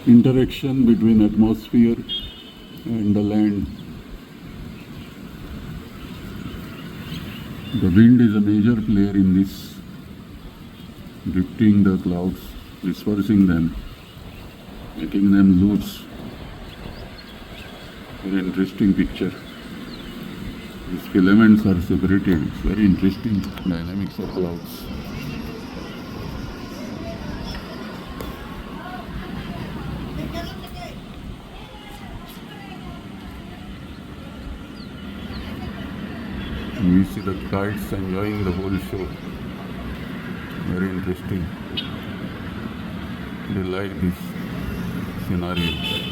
interaction between atmosphere and the land. The wind is a major player in this, drifting the clouds, dispersing them, making them loose. Very interesting picture. These filaments are separated. It's very interesting dynamics of clouds. We see the kites enjoying the whole show. Very interesting. They like this scenario.